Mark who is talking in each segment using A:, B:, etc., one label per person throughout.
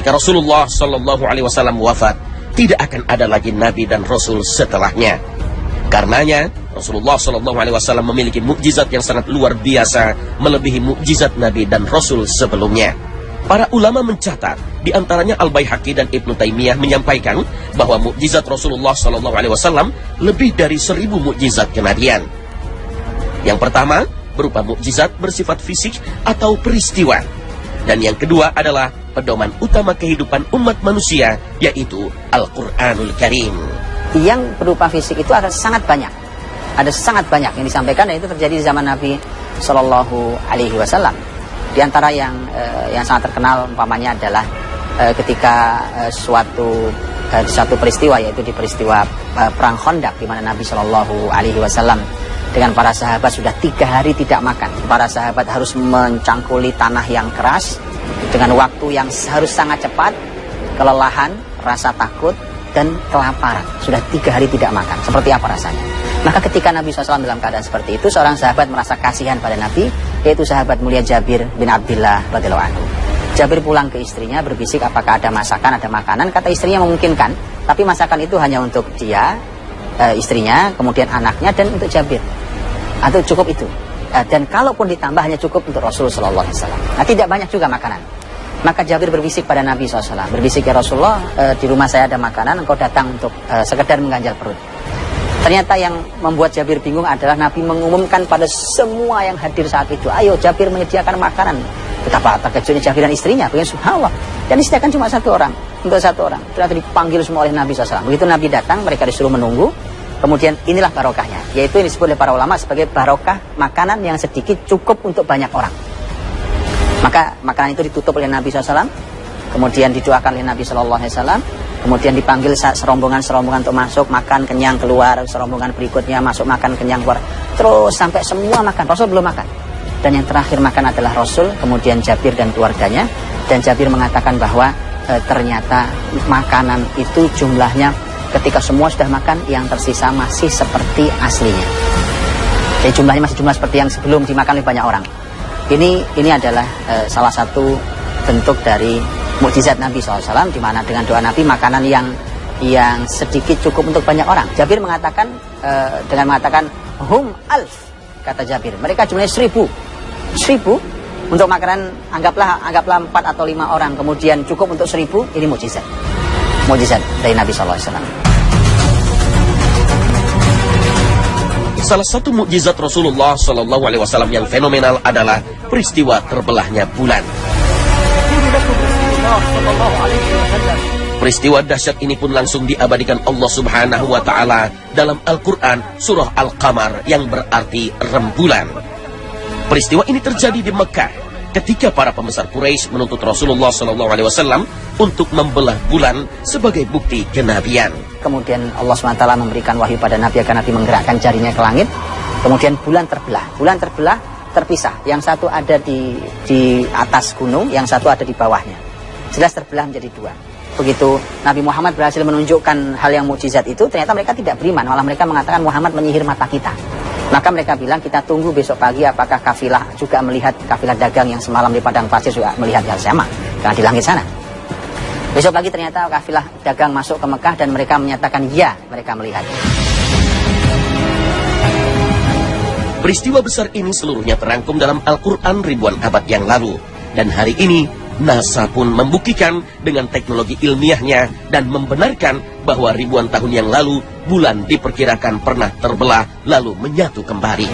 A: ketika Rasulullah Shallallahu Alaihi Wasallam wafat, tidak akan ada lagi nabi dan rasul setelahnya. Karenanya Rasulullah Shallallahu Alaihi Wasallam memiliki mukjizat yang sangat luar biasa, melebihi mukjizat nabi dan rasul sebelumnya. Para ulama mencatat, di antaranya Al-Baihaqi dan Ibnu Taimiyah menyampaikan bahwa mukjizat Rasulullah Shallallahu Alaihi Wasallam lebih dari 1000 mukjizat kenabian. Yang pertama berupa mukjizat bersifat fisik atau peristiwa, dan yang kedua adalah pedoman utama kehidupan umat manusia, yaitu Al-Quranul Karim.
B: Yang berupa fisik itu ada sangat banyak, yang disampaikan, dan itu terjadi di zaman Nabi Shallallahu Alaihi Wasallam. Di antara yang sangat terkenal umpamanya adalah ketika suatu peristiwa, yaitu di peristiwa perang Khandaq, di mana Nabi Shallallahu Alaihi Wasallam dengan para sahabat sudah 3 hari tidak makan. Para sahabat harus mencangkuli tanah yang keras dengan waktu yang harus sangat cepat, kelelahan, rasa takut, dan kelaparan. Sudah 3 hari tidak makan. Seperti apa rasanya? Maka ketika Nabi SAW dalam keadaan seperti itu, seorang sahabat merasa kasihan pada Nabi, yaitu sahabat mulia Jabir bin Abdullah radhiyallahu anhu. Jabir pulang ke istrinya, berbisik apakah ada masakan, ada makanan. Kata istrinya memungkinkan, tapi masakan itu hanya untuk dia, istrinya, kemudian anaknya, dan untuk Jabir. Atau cukup itu. Dan kalaupun ditambah hanya cukup untuk Rasulullah SAW. Nah, tidak banyak juga makanan. Maka Jabir berbisik pada Nabi SAW. Berbisik, ya Rasulullah, di rumah saya ada makanan, engkau datang untuk sekedar mengganjal perut. Ternyata yang membuat Jabir bingung adalah Nabi mengumumkan pada semua yang hadir saat itu, ayo Jabir menyediakan makanan. Betapa terkejutnya Jabir dan istrinya, begitu subhanallah. Dan disediakan cuma untuk satu orang. Ternyata dipanggil semua oleh Nabi SAW. Begitu Nabi datang, mereka disuruh menunggu. Kemudian inilah barokahnya, yaitu ini disebut oleh para ulama sebagai barokah makanan yang sedikit cukup untuk banyak orang. Maka makanan itu ditutup oleh Nabi SAW, kemudian didoakan oleh Nabi SAW, kemudian dipanggil serombongan untuk masuk, makan, kenyang, keluar, serombongan berikutnya masuk, makan, kenyang, keluar. Terus sampai semua makan, Rasul belum makan. Dan yang terakhir makan adalah Rasul, kemudian Jabir dan keluarganya. Dan Jabir mengatakan bahwa ternyata makanan itu jumlahnya ketika semua sudah makan, yang tersisa masih seperti aslinya. Jadi jumlahnya masih jumlah seperti yang sebelum dimakan oleh banyak orang. Ini adalah salah satu bentuk dari mukjizat Nabi SAW, di mana dengan doa Nabi makanan yang sedikit cukup untuk banyak orang. Jabir mengatakan dengan mengatakan hum alf, kata Jabir, mereka jumlahnya 1000 untuk makanan, anggaplah 4 atau 5 orang, kemudian cukup untuk 1000. Ini mukjizat dari Nabi SAW.
A: Salah satu mukjizat Rasulullah Shallallahu Alaihi Wasallam yang fenomenal adalah peristiwa terbelahnya bulan. Peristiwa dahsyat ini pun langsung diabadikan Allah Subhanahu wa Ta'ala dalam Al-Quran surah Al-Qamar, yang berarti rembulan. Peristiwa ini terjadi di Mekah ketika para pembesar Quraisy menuntut Rasulullah Shallallahu Alaihi Wasallam untuk membelah bulan sebagai bukti kenabian.
B: Kemudian Allah SWT memberikan wahyu pada Nabi agar Nabi menggerakkan jarinya ke langit. Kemudian bulan terbelah, terpisah. Yang satu ada di atas gunung, yang satu ada di bawahnya. Jelas terbelah menjadi 2. Begitu Nabi Muhammad berhasil menunjukkan hal yang mukjizat itu, ternyata mereka tidak beriman. Malah mereka mengatakan Muhammad menyihir mata kita. Maka mereka bilang, kita tunggu besok pagi apakah kafilah juga melihat, kafilah dagang yang semalam di padang pasir juga melihat hal sama, karena di langit sana. Besok pagi ternyata kafilah dagang masuk ke Mekah dan mereka menyatakan ya, mereka melihat.
A: Peristiwa besar ini seluruhnya terangkum dalam Al-Quran ribuan abad yang lalu. Dan hari ini NASA pun membuktikan dengan teknologi ilmiahnya dan membenarkan bahwa ribuan tahun yang lalu bulan diperkirakan pernah terbelah lalu menyatu kembali.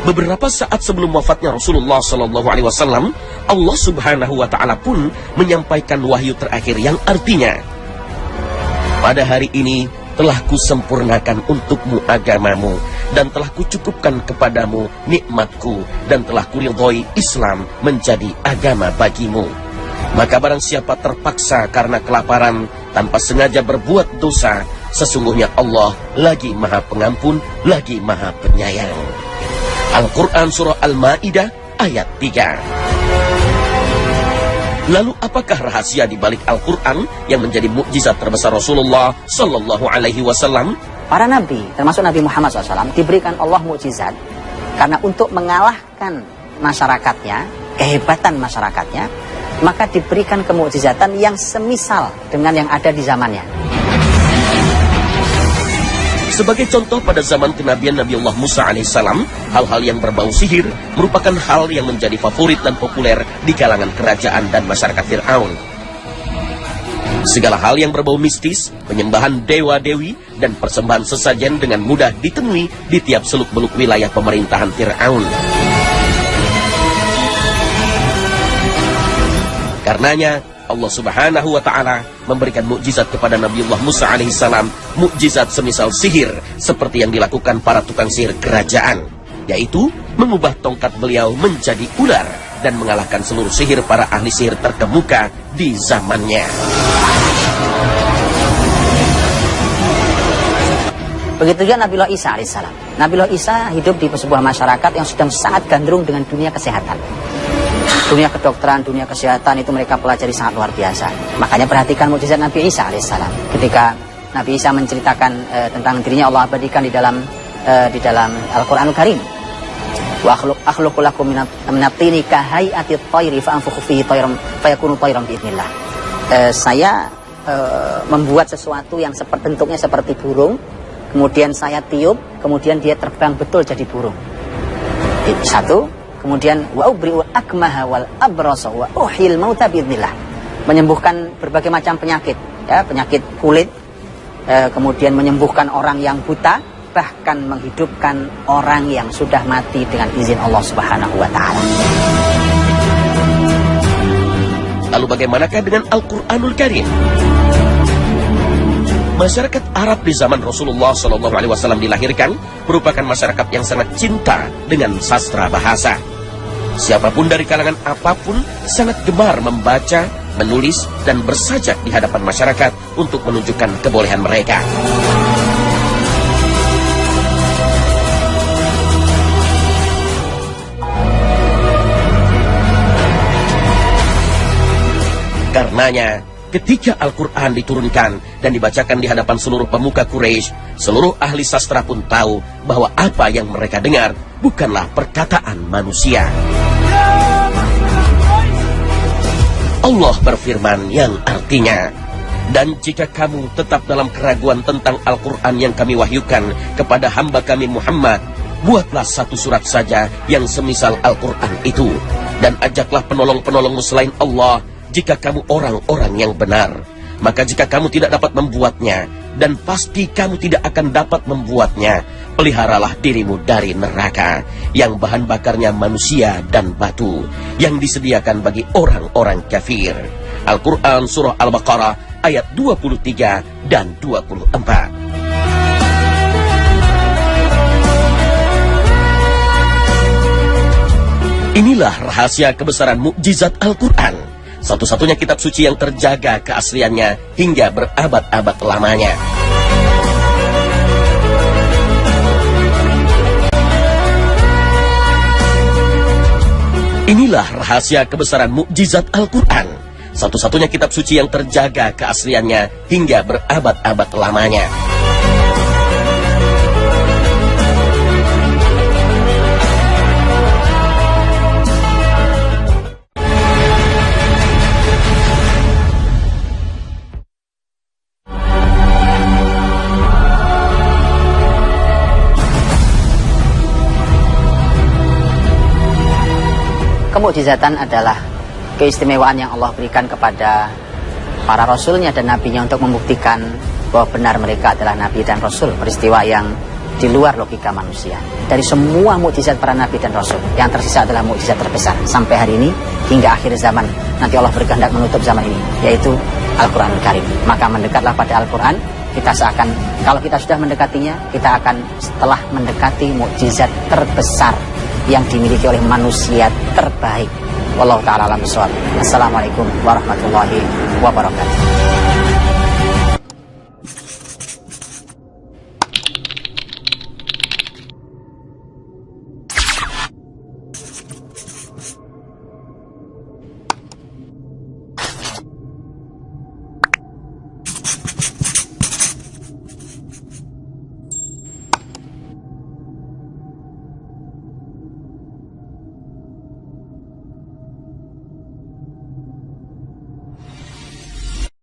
A: Beberapa saat sebelum wafatnya Rasulullah Shallallahu Alaihi Wasallam, Allah Subhanahu Wa Taala pun menyampaikan wahyu terakhir yang artinya, pada hari ini telah kusempurnakan untukmu agamamu, dan telah kucukupkan kepadamu nikmatku, dan telah kuridhoi Islam menjadi agama bagimu. Maka barang siapa terpaksa karena kelaparan tanpa sengaja berbuat dosa, sesungguhnya Allah lagi Maha Pengampun, lagi Maha Penyayang. Al-Quran surah Al-Ma'idah ayat 3. Lalu apakah rahasia di balik Al-Quran yang menjadi mukjizat terbesar Rasulullah Sallallahu Alaihi Wasallam?
B: Para nabi, termasuk Nabi Muhammad SAW, diberikan Allah mukjizat Karena untuk mengalahkan masyarakatnya, kehebatan masyarakatnya, maka diberikan kemukjizatan yang semisal dengan yang ada di zamannya.
A: Sebagai contoh, pada zaman kenabian Nabiullah Musa alaihissalam, hal-hal yang berbau sihir merupakan hal yang menjadi favorit dan populer di kalangan kerajaan dan masyarakat Fir'aun. Segala hal yang berbau mistis, penyembahan dewa-dewi, dan persembahan sesajen dengan mudah ditemui di tiap seluk-beluk wilayah pemerintahan Fir'aun. Karenanya, Allah Subhanahu wa Ta'ala memberikan mukjizat kepada Nabiullah Musa alaihissalam, mukjizat semisal sihir seperti yang dilakukan para tukang sihir kerajaan, yaitu mengubah tongkat beliau menjadi ular dan mengalahkan seluruh sihir para ahli sihir terkemuka di zamannya.
B: Begitu juga Nabiullah Isa alaihissalam. Nabiullah Isa hidup di sebuah masyarakat yang sudah sangat gandrung dengan dunia kesehatan. Dunia kedokteran, dunia kesehatan itu mereka pelajari sangat luar biasa. Makanya perhatikan mukjizat Nabi Isa alaihissalam. Ketika Nabi Isa menceritakan tentang dirinya, Allah abadikan di dalam Al-Quranul Karim. Wa akhluqu lakum minat tini kahayati tayri fa anfukhu fihi tayran fayakunu tayran biidznillah. Saya membuat sesuatu yang bentuknya seperti burung, kemudian saya tiup, kemudian dia terbang betul jadi burung. Itu satu. Kemudian wa ubri'u akmaha wal abrasa wa uhyil mauta biidznillah. Menyembuhkan berbagai macam penyakit, ya, penyakit kulit, kemudian menyembuhkan orang yang buta, bahkan menghidupkan orang yang sudah mati dengan izin Allah Subhanahu wa Ta'ala.
A: Lalu bagaimanakah dengan Al-Quranul Karim? Masyarakat Arab di zaman Rasulullah SAW dilahirkan merupakan masyarakat yang sangat cinta dengan sastra bahasa. Siapapun dari kalangan apapun sangat gemar membaca, menulis, dan bersajak di hadapan masyarakat untuk menunjukkan kebolehan mereka. Karenanya, ketika Al-Quran diturunkan dan dibacakan di hadapan seluruh pemuka Quraisy, seluruh ahli sastra pun tahu bahwa apa yang mereka dengar bukanlah perkataan manusia. Allah berfirman yang artinya, dan jika kamu tetap dalam keraguan tentang Al-Quran yang kami wahyukan kepada hamba kami Muhammad, buatlah satu surat saja yang semisal Al-Quran itu, dan ajaklah penolong-penolongmu selain Allah jika kamu orang-orang yang benar. Maka jika kamu tidak dapat membuatnya, dan pasti kamu tidak akan dapat membuatnya, peliharalah dirimu dari neraka yang bahan bakarnya manusia dan batu, yang disediakan bagi orang-orang kafir. Al-Quran Surah Al-Baqarah ayat 23 dan 24. Inilah rahasia kebesaran mukjizat Al-Quran, satu-satunya kitab suci yang terjaga keasliannya hingga berabad-abad lamanya. Inilah rahasia kebesaran mukjizat Al-Quran, satu-satunya kitab suci yang terjaga keasliannya hingga berabad-abad lamanya.
B: Kemukjizatan adalah keistimewaan yang Allah berikan kepada para rasulnya dan nabinya untuk membuktikan bahwa benar mereka adalah nabi dan rasul, peristiwa yang di luar logika manusia. Dari semua mukjizat para nabi dan rasul, yang tersisa adalah mukjizat terbesar sampai hari ini hingga akhir zaman. Nanti Allah berkehendak menutup zaman ini, yaitu Al-Quranul Karim. Maka mendekatlah pada Al-Quran. Kita seakan, kalau kita sudah mendekatinya, kita akan setelah mendekati mukjizat terbesar yang dimiliki oleh manusia terbaik. Wallahu ta'ala alam bishawab. Assalamualaikum warahmatullahi wabarakatuh.